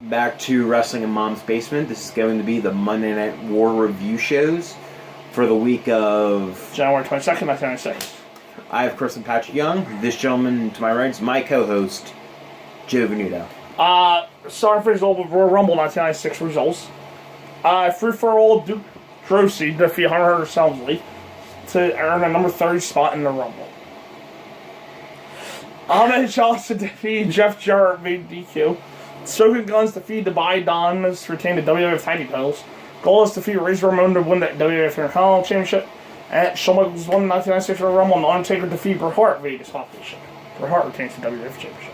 Back to Wrestling in Mom's Basement. This is going to be the Monday Night War review shows for the week of January 22nd, 1996. I have Chris and Patrick Young. This gentleman to my right is my co-host, Joe Venuto. Starting for his old Royal Rumble 1996 results. Free-for-all Duke Drosy defeat Hunter Helmsley to earn a number 30 spot in the Rumble. Ahmed Johnson defeated Jeff Jarrett via DQ. Soaking Guns defeated the Biodonas to retain the WWF Tag Team titles. Goldust defeated Razor Ramon to win the WWF Intercontinental Championship. And Shawn Michaels won the 1996 Royal Rumble, and Undertaker defeated Bret Hart via disqualification. Bret Hart retains the WWF Championship.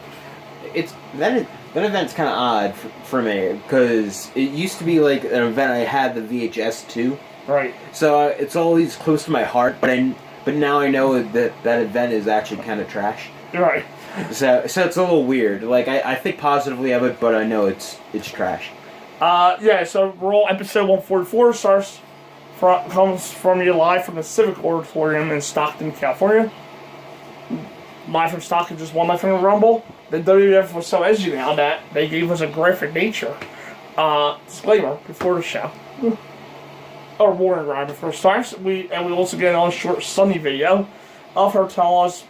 That event's kind of odd for me because it used to be like an event I had the VHS too. Right. So it's always close to my heart, but now I know that event is actually kind of trash. Right. So it's a little weird. Like I think positively of it, but I know it's trash. So Raw episode 144 comes from you live from the Civic Auditorium in Stockton, California. Live from Stockton, just one night from the Rumble. The WWF was so edgy now that they gave us a graphic nature disclaimer before the show. Or warning right before it starts. We also get another short sunny video of her telling us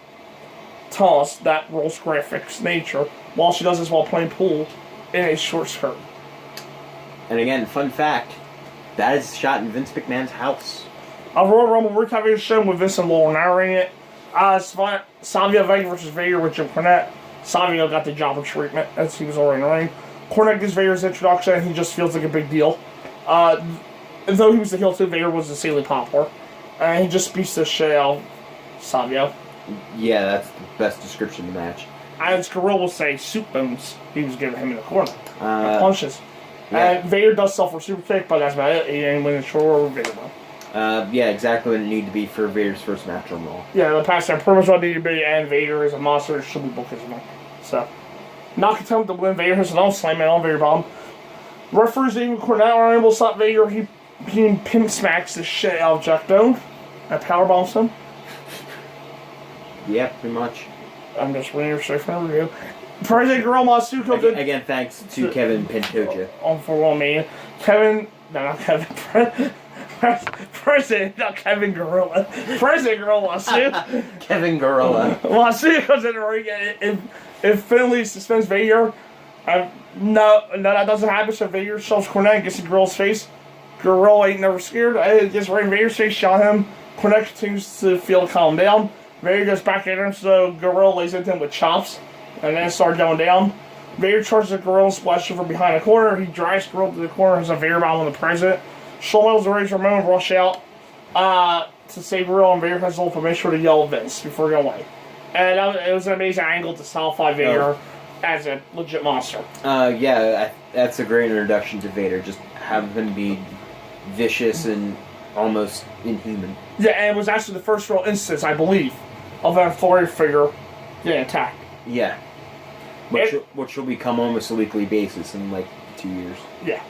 that Raw's graphics nature while she does this while playing pool in a short skirt. And again, fun fact, that is shot in Vince McMahon's house. Royal Rumble recapping the show with Vince and Lowell narrating it. Savio Vega versus Vader with Jim Cornette. Savio got the job of treatment as he was already in the ring. Cornette gives Vader's introduction and he just feels like a big deal. Though he was the heel too, Vader was the Saley Poplar. And he just beats the shit out of Savio. Yeah, that's the best description of the match. As Gorilla will say, soup bones he was giving him in the corner. Punches. Yeah. And Vader does sell for a super kick, but that's about it. He ain't winning short or Vader won. Yeah, exactly what it needed to be for Vader's first match on Raw. Yeah, the past time pretty much what it needed to be, and Vader is a monster, should be booked as one. So, not content to win, Vader has an own slam man on Vader bomb. Referees even Cornette are able to stop Vader. He pimp smacks the shit out of Jack Doan and power bombs him. Yeah, pretty much. I'm just reading straight from the review. President Girl Masuko again, thanks to Kevin Pantoja. On for one man. President, not Kevin Gorilla. President Gorilla Masu. Kevin Gorilla. Masu comes in the ring and if Finley suspends Vader, no, that doesn't happen. So Vader shoves Cornette and gets in Gorilla's face. Gorilla ain't never scared. It gets right in Vader's face, shot him. Cornette continues to feel to calm down. Vader goes back at him, so Gorilla lays into him with chops, and then starts going down. Vader charges the Gorilla and splashes from behind the corner. He drives Gorilla to the corner, has a Vader bomb on the president. Shawn Michaels and Razor Ramon rush out to save Gorilla, and Vader has a little permission to yell at Vince before going away. And it was an amazing angle to solidify Vader as a legit monster. That's a great introduction to Vader. Just have him be vicious and almost inhuman. Yeah, and it was actually the first real instance, I believe, of an authority figure getting attacked. Yeah. Which will become almost a weekly basis in like 2 years. Yeah.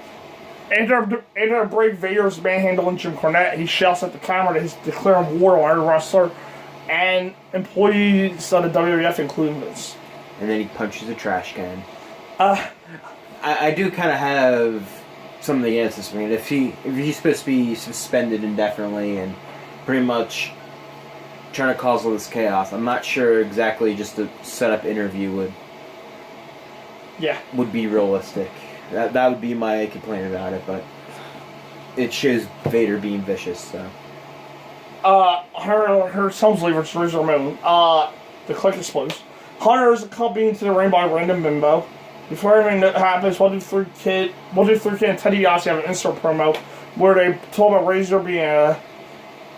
After a break, Vader's manhandling Jim Cornette. He shouts at the camera that he's declaring war on every wrestler and employees of the WWF, including Vince. And then he punches a trash can. I do kind of have something against this man. If he's supposed to be suspended indefinitely and pretty much trying to cause all this chaos, I'm not sure exactly just a set-up interview would be realistic. That would be my complaint about it, but it shows Vader being vicious, so. Her Helmsley versus Razor Ramon. The click explodes. Hunter is accompanied to the ring by Random Bimbo. Before everything happens, 123 Kid and Teddy Yossi have an insert promo where they told about Razor being a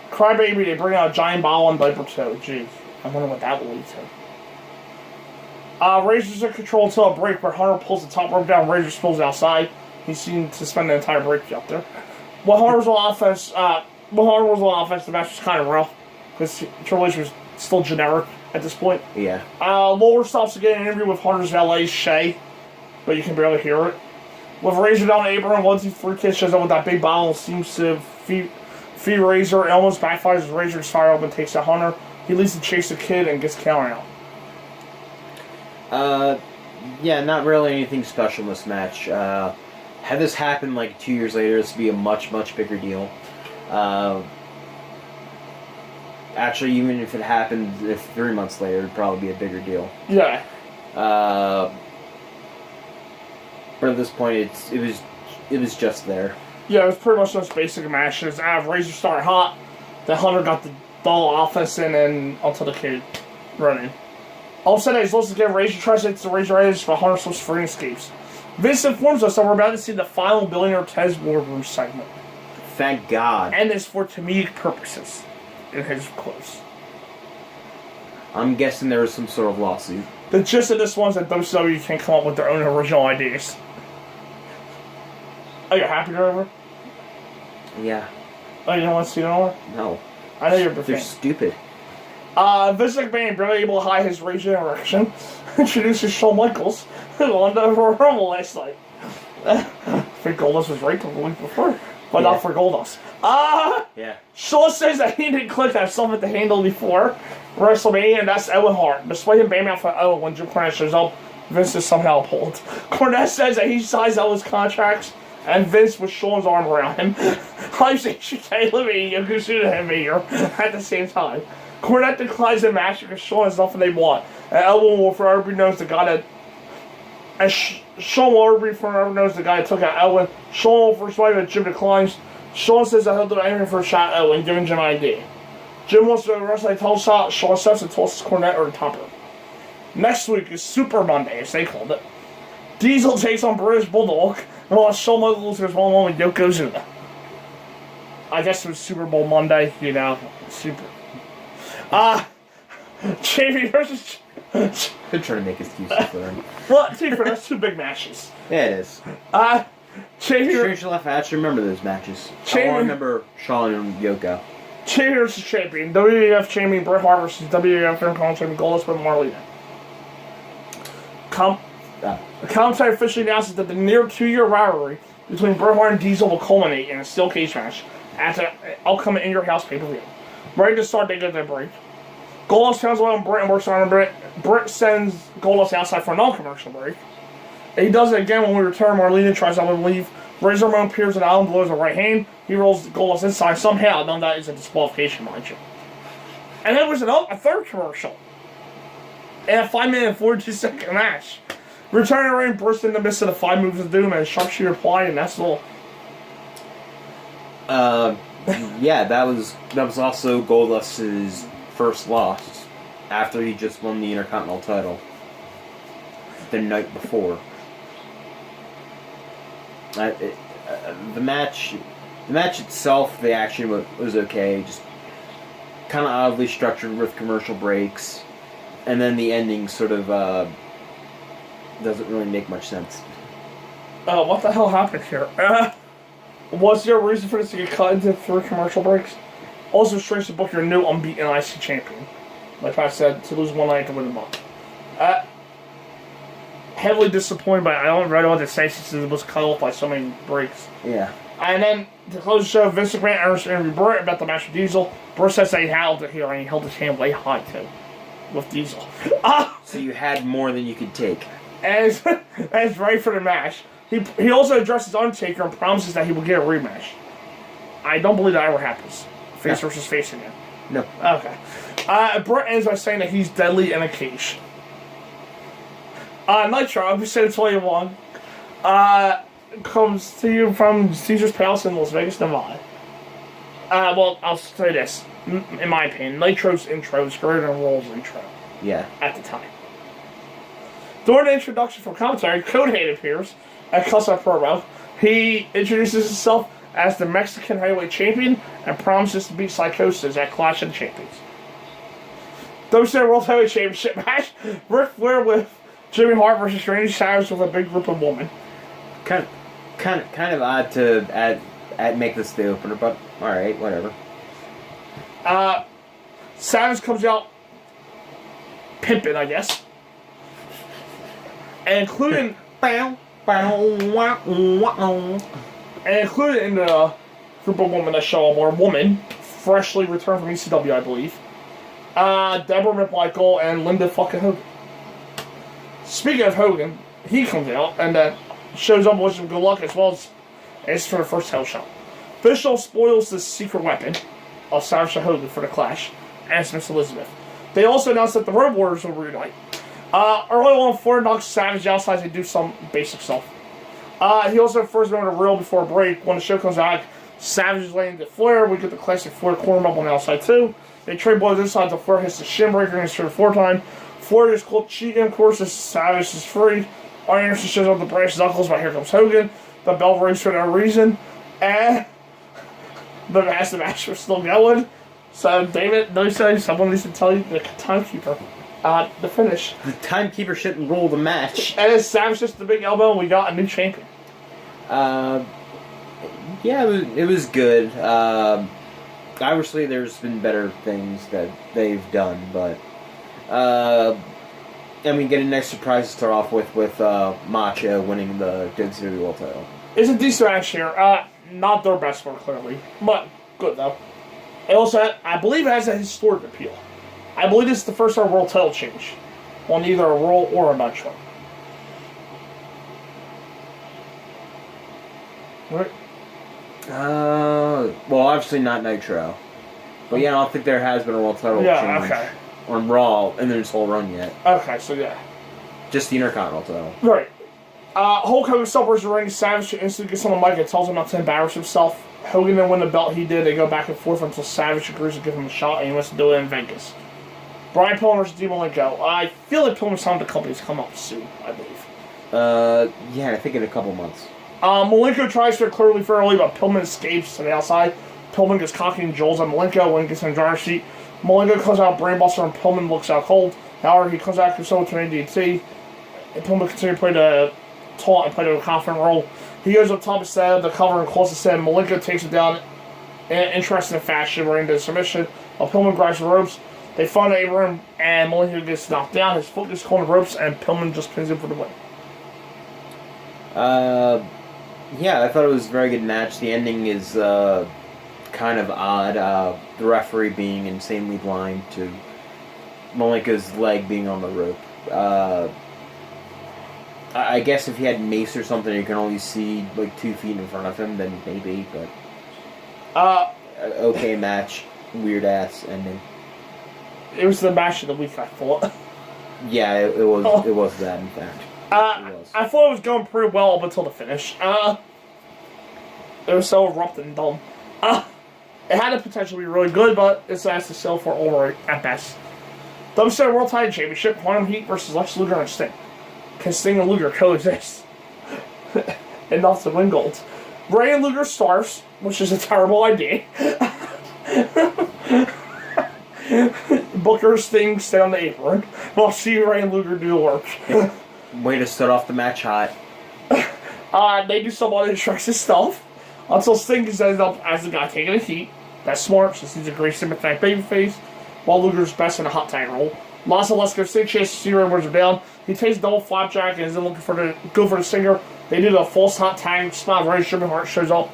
crybaby. They bring out a giant bottle and diaper too. Jeez, I wonder what that will lead to. Razor's in control until a break where Hunter pulls the top rope down. Razor spills outside. He's seen to spend the entire break out there. While Hunter was on offense, the match was kind of rough because Triple H was still generic at this point. Yeah. Lawler stops to get an interview with Hunter's valet, Shay, but you can barely hear it. With Razor down the apron, 1-2-3 Kid shows up with that big bottle and seems to feed Razor. It almost backfires as Razor's fire up and takes out Hunter. He leads to chase the Kid and gets counted out. Yeah, not really anything special in this match. Had this happen like 2 years later, this would be a much, much bigger deal. Actually, even if it happened 3 months later, it'd probably be a bigger deal. Yeah. But at this point, it was just there. Yeah, it was pretty much those basic matches. Razor started hot. The Hunter got the doll offense in and onto the kid running. All of a sudden, he's supposed to get Razor, tries to hit the Razor Edge, but Hunter slips free and escapes. Vince informs us that we're about to see the final Billionaire Tez Boardroom segment. Thank God. And it's for comedic purposes, in his quotes. I'm guessing there was some sort of lawsuit. The gist of this one is that WCW can come up with their own original ideas. Are you happy they're over? Yeah. Oh, you don't want to see it anymore? No. I know you're a big They're fan. stupid. Vince McMahon, barely able to hide his rage and erection, introduces Shawn Michaels, who won the Rumble last night. I think Goldust was raped the week before, but not for Goldust. Yeah. Shawn says that he didn't click that something to handle before WrestleMania, and that's Owen Hart. Despite him banging out for Owen when Jim Cornette shows up, Vince is somehow pulled. Cornette says that he signs Owen's contracts, and Vince with Shawn's arm around him. I'm saying she can't eliminate Yokozuna and Vader at the same time. Cornette declines the match because Shawn has nothing they want. And Owen will forever be known as the guy that... And Shawn will forever be forever known as the guy that took out Owen. Shawn will first fight, but Jim declines. Shawn says that he'll do anything for a shot at Owen, giving Jim an idea. Jim wants to wrestle a title shot. Shawn steps and tosses Cornette or the topper. Next week is Super Monday, as they called it. Diesel takes on British Bulldog, and while Shawn Michaels goes 1-1 with Yokozuna. I guess it was Super Bowl Monday, you know. Super... Jamie versus... They're trying to make excuses for him. Well, that's two big matches. Yeah, it is. Jamie... Strange enough, I actually remember those matches. Jamie... I remember Shawn and Yoko. Jamie versus champion. WWF champion Bret Hart versus WWF Intercontinental champion Goldust with Marlena. The commentary officially announces that the near 2-year rivalry between Bret Hart and Diesel will culminate in a steel cage match at the upcoming In Your House pay-per-view. Ready to start, they get their break. Goldust turns away on Bret and works on Bret. Bret sends Goldust outside for a non-commercial break. And he does it again when we return. Marlena tries to leave. Razor Ramon appears with Allen blows a right hand. He rolls Goldust inside somehow. None of that is a disqualification, mind you. And then there's a third commercial. And a 5-minute and 42-second match. Returning to the ring, burst in the midst of the 5 moves of doom and a sharpshooter apply, and that's all. Yeah, that was also Goldust's first loss after he just won the Intercontinental title the night before. The match itself, the action was okay, just kind of oddly structured with commercial breaks, and then the ending sort of doesn't really make much sense. What the hell happened here? Was there a reason for this to get cut into 3 commercial breaks? Also, strange to book your new unbeaten IC champion. Like I said, to lose one night to win the month. Heavily disappointed, but I don't really know what to say since it was cut off by so many breaks. Yeah. And then, to close the show, Vince McMahon interviews Bret about the match with Diesel. Bret says that he held it here, and he held his hand way high, too. With Diesel. So you had more than you could take. And it's ready for the match. He also addresses Undertaker and promises that he will get a rematch. I don't believe that ever happens. Face versus face again. No. Okay. Bret ends by saying that he's deadly in a cage. Nitro, episode 21, comes to you from Caesar's Palace in Las Vegas, Nevada. Well, I'll say this. In my opinion, Nitro's intro is greater than Roll's intro. Yeah. At the time. During the introduction from commentary, Conehead appears at cuts up promo. He introduces himself as the Mexican heavyweight champion and promises to beat Psychosis at Clash of the Champions. WCW World Heavyweight Championship match. Ric Flair with Jimmy Hart versus Randy Savage with a big group of women. Kind of odd to make this the opener, but all right, whatever. Savage comes out pimping, I guess, and including in the group of women that show up are a woman freshly returned from ECW, I believe. Deborah McMichael and Linda fucking Hogan. Speaking of Hogan, he comes out and shows up with some good luck as well as for the first title shot. Bischoff spoils the secret weapon of Savage and Hogan for the clash, as Miss Elizabeth. They also announced that the Road Warriors will reunite. Early on, Flair knocks Savage outside to do some basic stuff. He also first went to Real before a break. When the show comes out, Savage is laying to Flair. We get the classic Flair corner up on the outside too. They trade blows inside until Flair hits the shin breaker and the fourth time. Flair is called cheating, of course, as Savage is free. Arn Anderson shows up to brace knuckles, but here comes Hogan. The bell rings for no reason. And the match was still going. So, David, no say, someone needs to tell you the timekeeper. The finish. The timekeeper shouldn't rule the match. And it's Savage just the big elbow, and we got a new champion. Yeah, it was good. Obviously, there's been better things that they've done, but getting a nice surprise to start off with Macho winning the WCW World Title. It's a decent match here. Not their best one, clearly, but good though. It also, I believe, has a historic appeal. I believe this is the first ever world title change on either a Raw or a Nitro. Right. Well, obviously not Nitro. But yeah, I don't think there has been a world title change on Raw in this whole run yet. Okay, so yeah. Just the Intercontinental title. Right. Hulk Hogan celebrates the ring. Savage instantly gets on the mic and tells him not to embarrass himself. Hogan then win the belt he did. They go back and forth until Savage agrees to give him a shot and he wants to do it in Vegas. Brian Pillman versus Dean Malenko. I feel like Pillman's time to company's come up soon, I believe. Yeah, I think in a couple months. Malenko tries to clearly fairly, but Pillman escapes to the outside. Pillman gets cocky and jolts on Malenko when he gets in the driver's seat. Malenko comes out brainbuster and Pillman looks out cold. However, he comes out concealed to an DDT. And Pillman continues to play the taunt and play the confident role. He goes up top instead of the cover and calls the set. Malenko takes it down in an interesting fashion. We're into submission. While Pillman grabs the ropes, they find the apron and Malenko gets knocked down. His foot gets caught on the ropes and Pillman just pins him for the win. Yeah, I thought it was a very good match. The ending is kind of odd. The referee being insanely blind to Malenko's leg being on the rope. I guess if he had mace or something, you can only see like 2 feet in front of him, then maybe. But okay match, weird ass ending. It was the match of the week, I thought. Yeah, it was. Oh. It was that, in fact. I thought it was going pretty well up until the finish. It was so abrupt and dumb. It had the potential to be really good, but it's asked to sell for over at best. WCW World Title Championship, Quantum Heat versus Lex Luger and Sting. Can Sting and Luger coexist? Enough to win gold. Ray and Luger stars, which is a terrible idea. Booker, Sting stay on the apron, while see Ray and Luger do the work. Way to start off the match hot. They do some other interesting stuff until Sting ends up as the guy taking the heat. That's smart, since he's a great sympathetic babyface, while Luger's best in a hot tag role. Lassa Lesko Sting chases to see Ray Woods down. He takes double flapjack and is then looking for the Stinger. They do the false hot tag spot. Ray Hart shows up.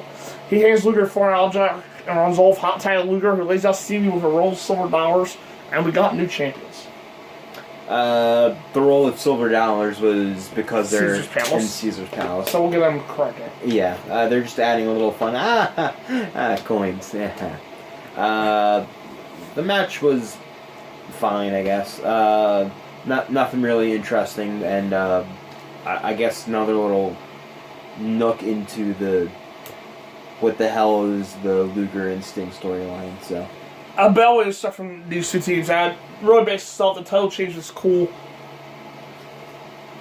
He hands Luger for an object and runs off. Hot tag Luger, who lays out Stevie with a roll of silver dollars, and we got new champions. The roll of silver dollars was because they're in Caesar's Palace. So we'll give them credit. Yeah, they're just adding a little fun. Coins. The match was fine, I guess. Nothing really interesting, and I guess another little nook into the what the hell is the Luger and Sting storyline. So, Bell is stuff from these two teams. I really basic stuff. The title change was cool,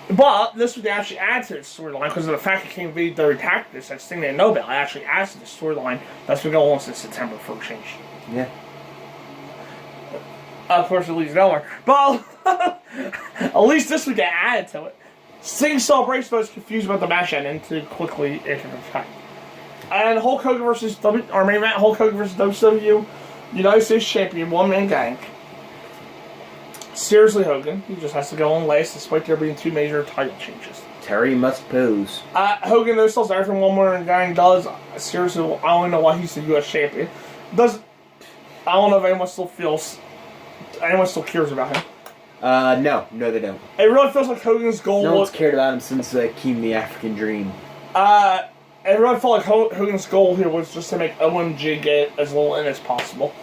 but this would actually add to the storyline because of the fact it came via the practice that Sting didn't know about. It actually adds to the storyline that's been going on since September for a change. Yeah. Of course, it leads nowhere. But at least this would get added to it. Sting Celebration was confused about the match and into quickly into the fact. And Hulk Hogan versus our main event, Hulk Hogan versus WCW United States Champion, one-man gang. Seriously, Hogan, he just has to go on last despite there being 2 major title changes. Terry must pose. Hogan, though, still everything one-man gang does. Seriously, I don't know why he's the U.S. champion. I don't know if anyone still cares about him. No, they don't. It really feels like Hogan's goal. No one's cared about him since Keem the African Dream. It really felt like Hogan's goal here was just to make OMG get as little in as possible.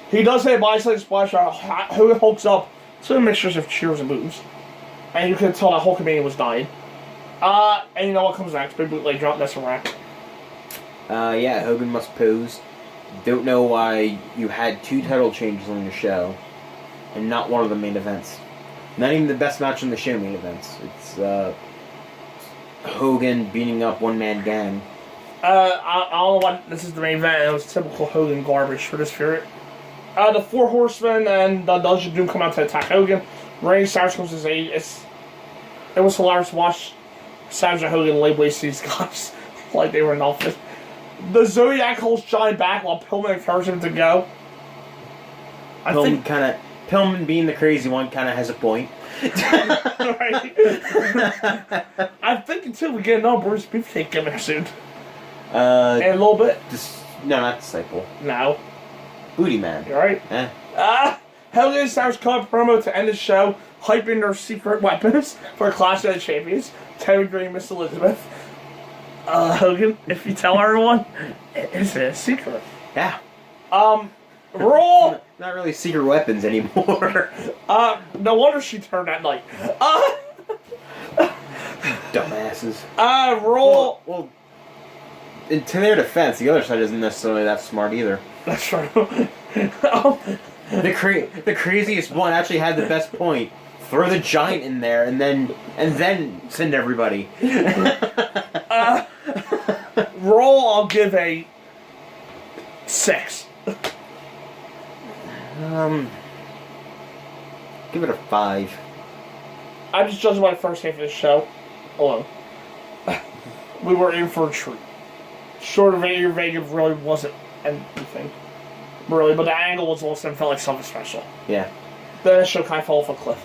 He does say body splash. Hogan hulks up to mixtures of cheers and boos, and you can tell that Hulkamania was dying. And you know what comes next? Big bootleg drop. That's a wrap. Yeah, Hogan must pose. Don't know why you had 2 title changes on your show, and not one of the main events. Not even the best match on the show main events. It's Hogan beating up one-man gang. I don't know why this is the main event. It was typical Hogan garbage for this period. The 4 Horsemen and the Dungeon Doom come out to attack Hogan. Randy Savage comes to his aid. It was hilarious to watch Savage and Hogan lay waste these guys like they were nothing. The Zodiac holds Johnny back while Pillman encourages him to go. Pillman being the crazy one kind of has a point. Right. I'm thinking too we get another Bruce Beefcake coming soon. In a little bit. No, not Disciple. No. Booty Man. You're right. Hogan and Savage cut a promo to end the show, hyping their secret weapons for Clash of the Champions. Terry Green, Miss Elizabeth. Hogan, if you tell everyone, it's a secret. Yeah. Raw. Not really secret weapons anymore. No wonder she turned that night. Dumbasses. Raw. Well, to their defense, the other side isn't necessarily that smart either. That's true. The craziest one actually had the best point. Throw the Giant in there and then send everybody. Raw, I'll give a 6. Give it a 5. I'm just judging by the first half of the show alone. We were in for a treat. Short of Vega really wasn't anything. Really, but the angle was awesome. Felt like something special. Yeah. Then the show kind of fell off a cliff.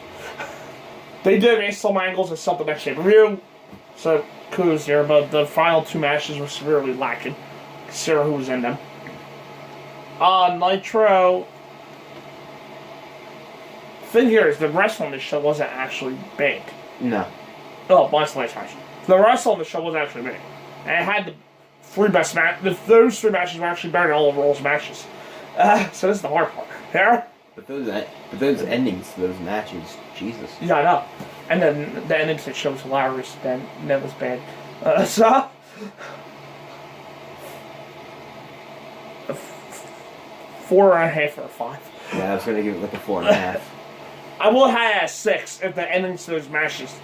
They did make some angles and something next pay-per-view, so kudos there, but the final 2 matches were severely lacking, considering who was in them. Nitro. Thing here is the wrestling on this show wasn't actually big. No. Oh, minus the last match. The wrestling on the show wasn't actually big. And it had the 3 best matches. Those 3 matches were actually better than all of Raw's matches. So this is the hard part. Here. But those endings to those matches, Jesus. Yeah, I know. And then the ending to the show was hilarious. Then that was bad. So 4.5 or 5. Yeah, I was gonna give it like a 4.5. I would have had a 6 if the endings to those matches,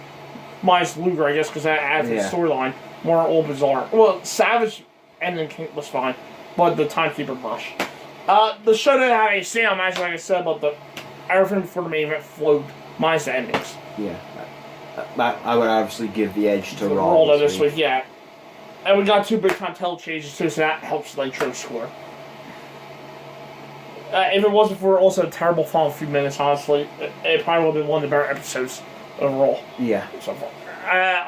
minus Luger, I guess, because that adds the storyline, more all bizarre. Well, Savage ending was fine, but the Timekeeper Bush. The show didn't have a standout match, like I said, but everything before the main event flowed, minus the endings. Yeah. I would obviously give the edge to Raw this week, yeah. And we got 2 big time title changes too, so that helps the Nitro score. If it wasn't for also a terrible final few minutes, honestly, it probably would have been one of the better episodes of Raw. Yeah. So far.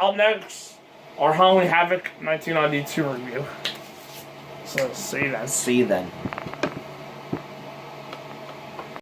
Up next, our Halloween Havoc 1992 review. So, see you then. See you then.